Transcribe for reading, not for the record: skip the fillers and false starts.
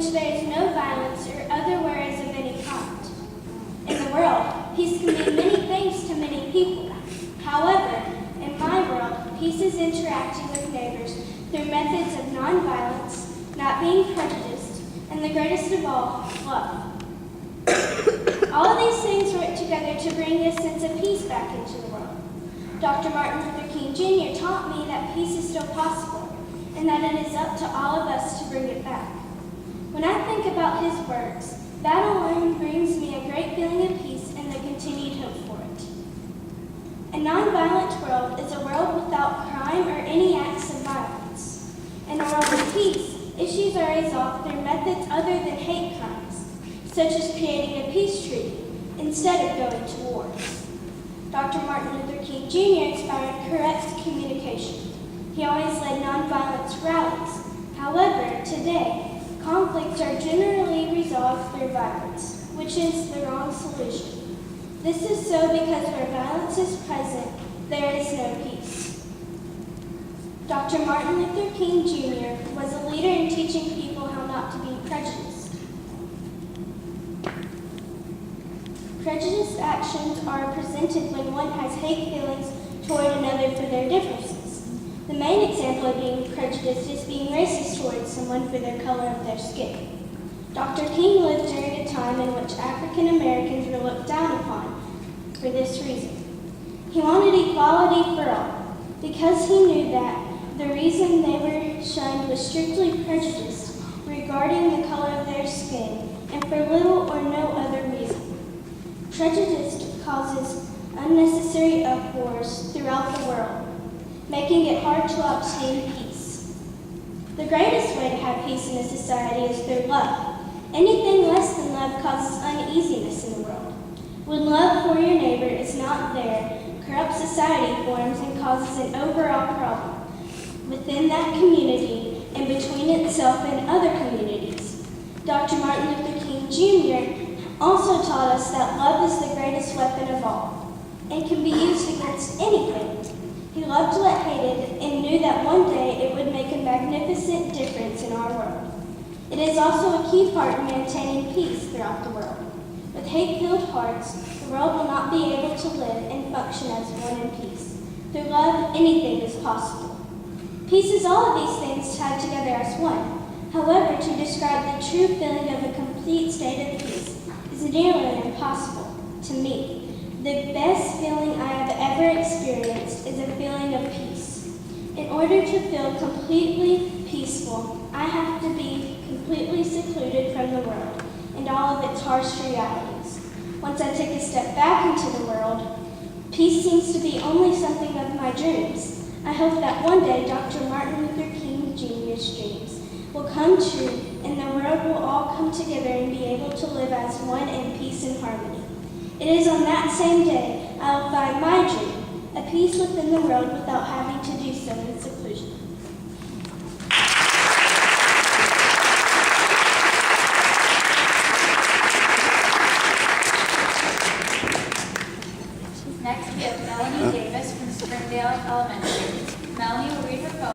which there is no violence or other worries of any kind. In the world, peace can mean many things to many people. However, in my world, peace is interacting with neighbors through methods of nonviolence, not being prejudiced, and the greatest of all, love. All of these things work together to bring a sense of peace back into the world. Dr. Martin Luther King Jr. taught me that peace is still possible, and that it is up to all of us to bring it back. When I think about his words, that alone brings me a great feeling of peace and the continued hope for it. A nonviolent world is a world without crime or any acts of violence. In a world of peace, issues are resolved through methods other than hate crimes, such as creating a peace treaty instead of going to war. Dr. Martin Luther King Jr. inspired correct communication. He always led nonviolence rallies. However, today, conflicts are generally resolved through violence, which is the wrong solution. This is so because where violence is present, there is no peace. Dr. Martin Luther King Jr. was a leader in teaching people how not to be prejudiced. Prejudiced actions are presented when one has hate feelings toward another for their differences. The main example of being prejudiced is being racist towards someone for their color of their skin. Dr. King lived during a time in which African Americans were looked down upon for this reason. He wanted equality for all because he knew that the reason they were shunned was strictly prejudice regarding the color of their skin and for little or no other reason. Prejudice causes unnecessary uproars throughout the world, making it hard to obtain peace. The greatest way to have peace in a society is through love. Anything less than love causes uneasiness in the world. When love for your neighbor is not there, corrupt society forms and causes an overall problem within that community and between itself and other communities. Dr. Martin Luther King Jr. also taught us that love is the greatest weapon of all and can be used against anything. He loved what hated and knew that one day it would make a magnificent difference in our world. It is also a key part in maintaining peace throughout the world. With hate-filled hearts, the world will not be able to live and function as one in peace. Through love, anything is possible. Peace is all of these things tied together as one. However, to describe the true feeling of a complete state of peace is nearly impossible to me. The best feeling I have ever experienced is a feeling of peace. In order to feel completely peaceful, I have to be completely secluded from the world and all of its harsh realities. Once I take a step back into the world, peace seems to be only something of my dreams. I hope that one day Dr. Martin Luther King Jr.'s dreams will come true and the world will all come together and be able to live as one in peace and harmony. It is on that same day I will find my dream, a peace within the world without having to do so in seclusion.